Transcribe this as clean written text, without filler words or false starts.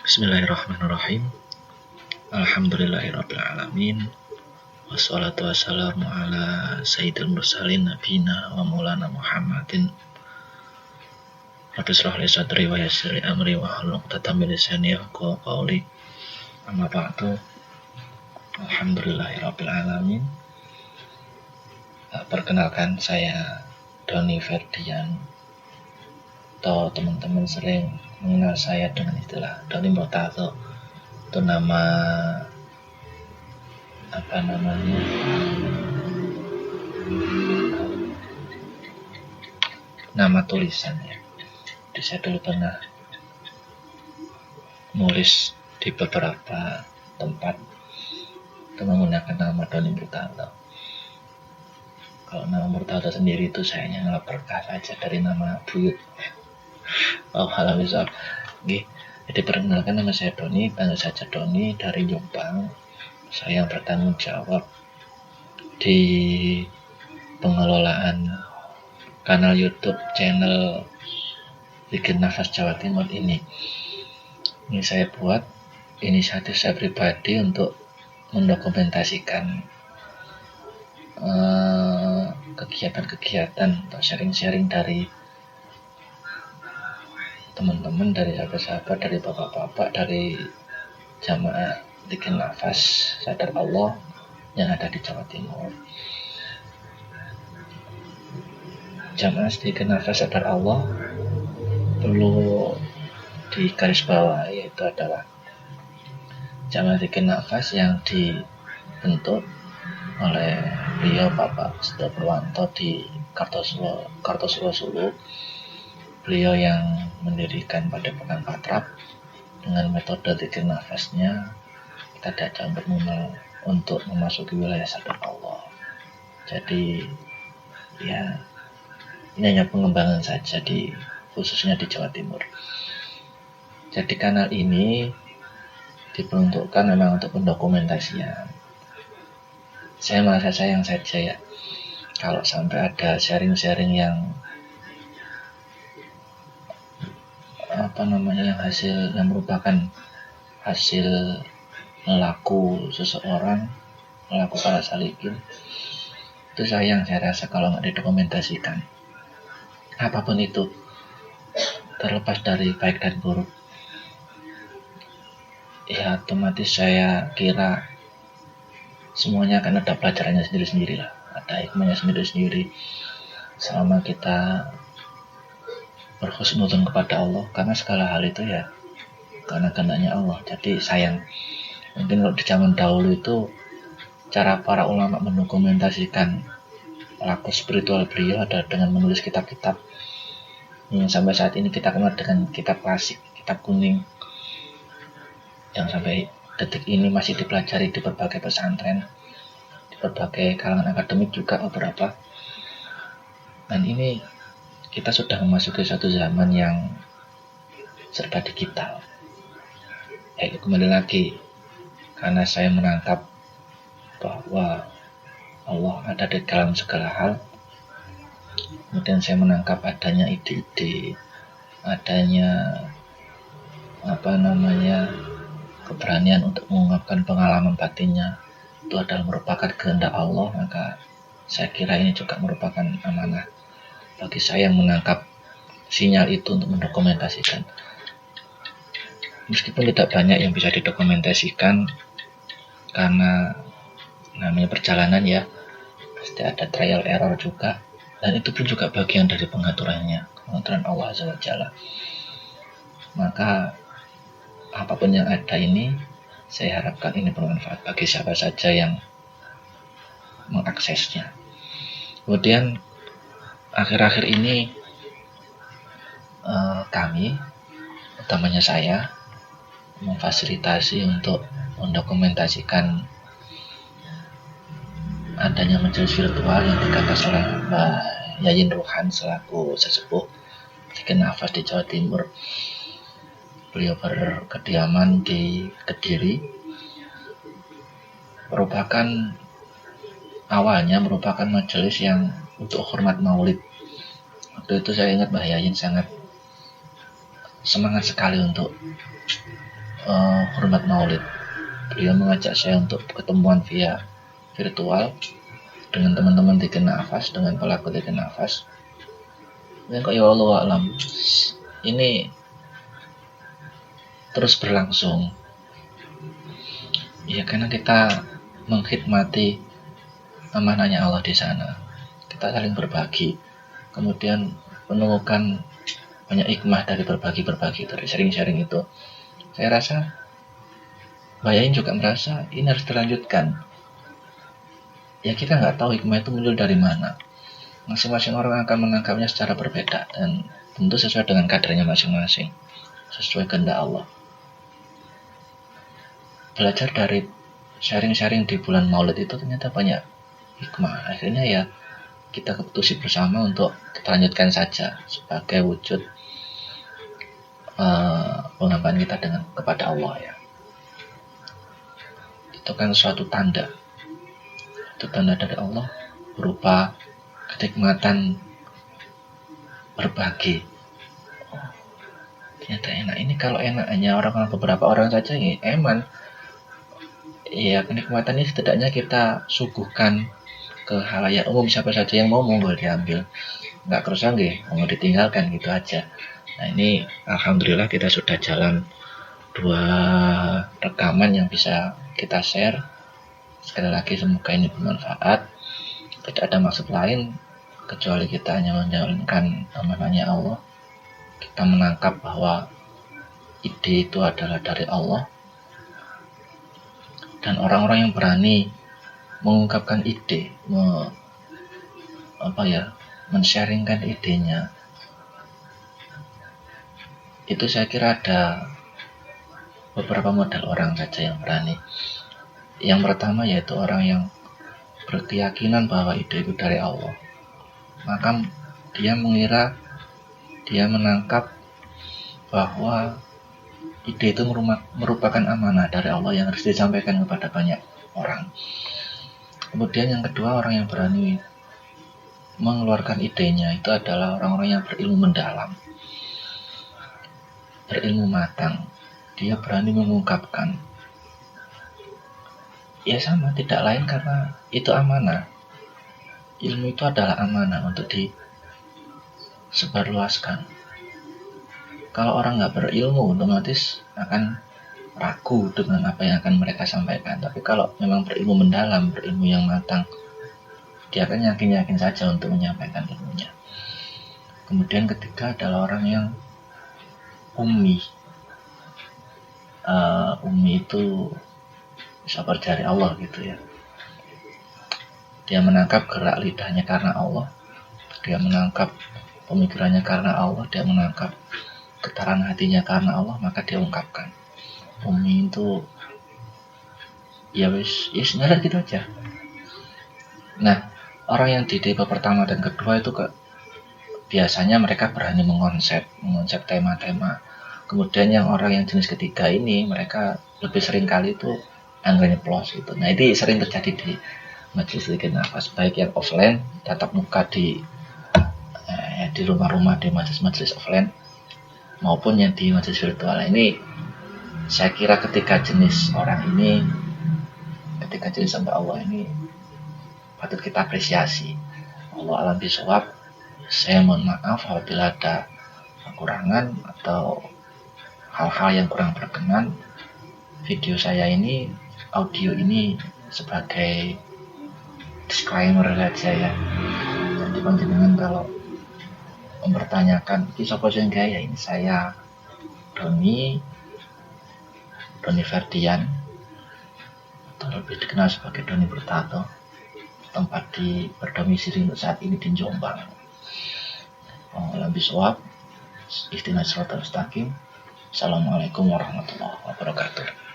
Bismillahirrahmanirrahim. Alhamdulillahirabbil alamin. Wassalatu wassalamu ala sayyidil mursalin nabiyina wa maulana Muhammadin. Rabbi shrah li sadri wa yassir li amri wa hlul 'uqdatam min lisani yafqahu qawli. Amma ba'du. Alhamdulillahirabbil alamin. Perkenalkan, saya Doni Ferdian, atau teman-teman sering mengenal saya dengan istilah Doni Murtado. Itu nama tulisan ya. Jadi saya dulu pernah nulis di beberapa tempat itu menggunakan nama Doni Murtado. Kalau nama Murtado sendiri itu saya hanya berkah saja dari nama buyut. Alhamdulillah. Jadi perkenalkan, nama saya Doni, panggil saja Doni, dari Jombang. Saya yang bertanggung jawab di pengelolaan kanal YouTube channel Bikin Nafas Jawa Timur ini. Ini saya buat inisiatif saya pribadi untuk mendokumentasikan kegiatan-kegiatan atau sharing-sharing dari teman-teman, dari sahabat-sahabat, dari bapak-bapak, dari jamaah Bikin Nafas Sadar Allah yang ada di Jawa Timur. Jamaah Bikin Nafas Sadar Allah perlu digarisbawahi, yaitu adalah jamaah Bikin Nafas yang dibentuk oleh beliau Bapak Setia Purwanto di Kartosuro Solo. Beliau yang mendirikan Padepokan Patrap. Dengan metode Bikin Nafasnya kita diajak untuk memasuki wilayah Sadar Allah. Jadi ya, ini hanya pengembangan saja khususnya di Jawa Timur. Jadi kanal ini diperuntukkan memang untuk pendokumentasian. Saya merasa sayang saja ya kalau sampai ada sharing-sharing yang yang merupakan hasil melaku seseorang, melaku para salikin. Itu sayang, saya rasa, kalau nggak didokumentasikan. Apapun itu, terlepas dari baik dan buruk, ya otomatis saya kira semuanya akan ada pelajarannya sendiri-sendiri lah, ada hikmahnya sendiri-sendiri selama kita berhusnudzon kepada Allah, karena segala hal itu ya karena kehendaknya Allah. Jadi sayang, mungkin kalau di zaman dahulu itu cara para ulama mendokumentasikan laku spiritual beliau ada dengan menulis kitab-kitab yang sampai saat ini kita kenal dengan kitab klasik, kitab kuning, yang sampai detik ini masih dipelajari di berbagai pesantren, di berbagai kalangan akademik juga beberapa. Dan ini kita sudah memasuki satu zaman yang serba digital. Kembali lagi, karena saya menangkap bahwa Allah ada di dalam segala hal. Kemudian saya menangkap adanya ide-ide, adanya keberanian untuk mengungkapkan pengalaman batinnya itu adalah merupakan kehendak Allah. Maka saya kira ini juga merupakan amanah bagi saya yang menangkap sinyal itu untuk mendokumentasikan. Meskipun tidak banyak yang bisa didokumentasikan, karena namanya perjalanan ya, pasti ada trial error juga, dan itu pun juga bagian dari pengaturan Allah Azza wa Jalla. Maka apapun yang ada ini, saya harapkan ini bermanfaat bagi siapa saja yang mengaksesnya. Kemudian akhir-akhir ini kami, utamanya saya, memfasilitasi untuk mendokumentasikan adanya majelis virtual yang digagas oleh Mbak Yayin Ruhan selaku sesepuh Bikin Nafas di Jawa Timur. Beliau berkediaman di Kediri, awalnya merupakan majelis yang untuk hormat maulid. Waktu itu saya ingat Mbak Yayin sangat semangat sekali untuk hormat maulid. Beliau mengajak saya untuk ketemuan via virtual dengan teman-teman di Nafas, dengan pelaku di Nafas. Dan kok ya Allah alam, ini terus berlangsung. Ya karena kita mengkhidmati amanahnya Allah di sana. Kita saling berbagi, kemudian menemukan banyak hikmah dari berbagi dari sharing itu. Saya rasa Mbak Yain juga merasa ini harus dilanjutkan. Ya kita nggak tahu hikmah itu muncul dari mana. Masing-masing orang akan menangkapnya secara berbeda dan tentu sesuai dengan kadarnya masing-masing, sesuai kehendak Allah. Belajar dari sharing-sharing di bulan Maulid itu ternyata banyak hikmah. Akhirnya ya kita keputusi bersama untuk kita lanjutkan saja sebagai wujud penghambaan kita kepada Allah ya. Itu kan suatu tanda. Itu tanda dari Allah berupa kenikmatan berbagi. Ternyata enak. Ini kalau enak hanya beberapa orang saja ya eman. Ya kenikmatannya setidaknya kita suguhkan ke halayak umum, siapa saja yang mau monggo diambil. Nggak kerusak mau ditinggalkan gitu aja. Nah ini alhamdulillah kita sudah jalan 2 rekaman yang bisa kita share. Sekali lagi semoga ini bermanfaat. Tidak ada maksud lain kecuali kita hanya menjalankan amanahnya Allah. Kita menangkap bahwa ide itu adalah dari Allah. Dan orang-orang yang berani mengungkapkan ide, men-sharingkan idenya, itu saya kira ada beberapa model orang saja yang berani. Yang pertama yaitu orang yang berkeyakinan bahwa ide itu dari Allah. Maka dia menangkap bahwa ide itu merupakan amanah dari Allah yang harus disampaikan kepada banyak orang. Kemudian yang kedua, orang yang berani mengeluarkan idenya itu adalah orang-orang yang berilmu mendalam, berilmu matang. Dia berani mengungkapkan. Ya sama, tidak lain karena itu amanah. Ilmu itu adalah amanah untuk disebarluaskan. Kalau orang nggak berilmu, otomatis akan ragu dengan apa yang akan mereka sampaikan. Tapi kalau memang berilmu mendalam, berilmu yang matang, dia akan yakin-yakin saja untuk menyampaikan ilmunya. Kemudian ketiga adalah orang yang ummi. Ummi itu sabar dari Allah gitu ya. Dia menangkap gerak lidahnya karena Allah. Dia menangkap pemikirannya karena Allah. Dia menangkap getaran hatinya karena Allah, maka dia ungkapkan. Ummi itu ya sebenarnya gitu aja. Nah, orang yang di tipe pertama dan kedua itu biasanya mereka berani mengonsep tema-tema. Kemudian yang orang yang jenis ketiga ini mereka lebih sering kali itu anggar nyeplos gitu. Nah, ini sering terjadi di majelis zikir nafas, baik yang offline tatap muka di rumah-rumah, di majelis offline maupun yang di majelis virtual. Ini saya kira ketiga jenis hamba Allah ini patut kita apresiasi. Allah alam bisawab. Saya mohon maaf apabila ada kekurangan atau hal-hal yang kurang berkenan. Video saya ini, audio ini sebagai disclaimer saja ya. Jadi panjenengan kalau mempertanyakan kisah yang gaya ini, saya Doni Ferdian atau lebih dikenal sebagai Doni Bertato, tempat berdomisili untuk saat ini di Jombang. Alam bisawab, istilah siratal mustaqim. Assalamualaikum warahmatullahi wabarakatuh.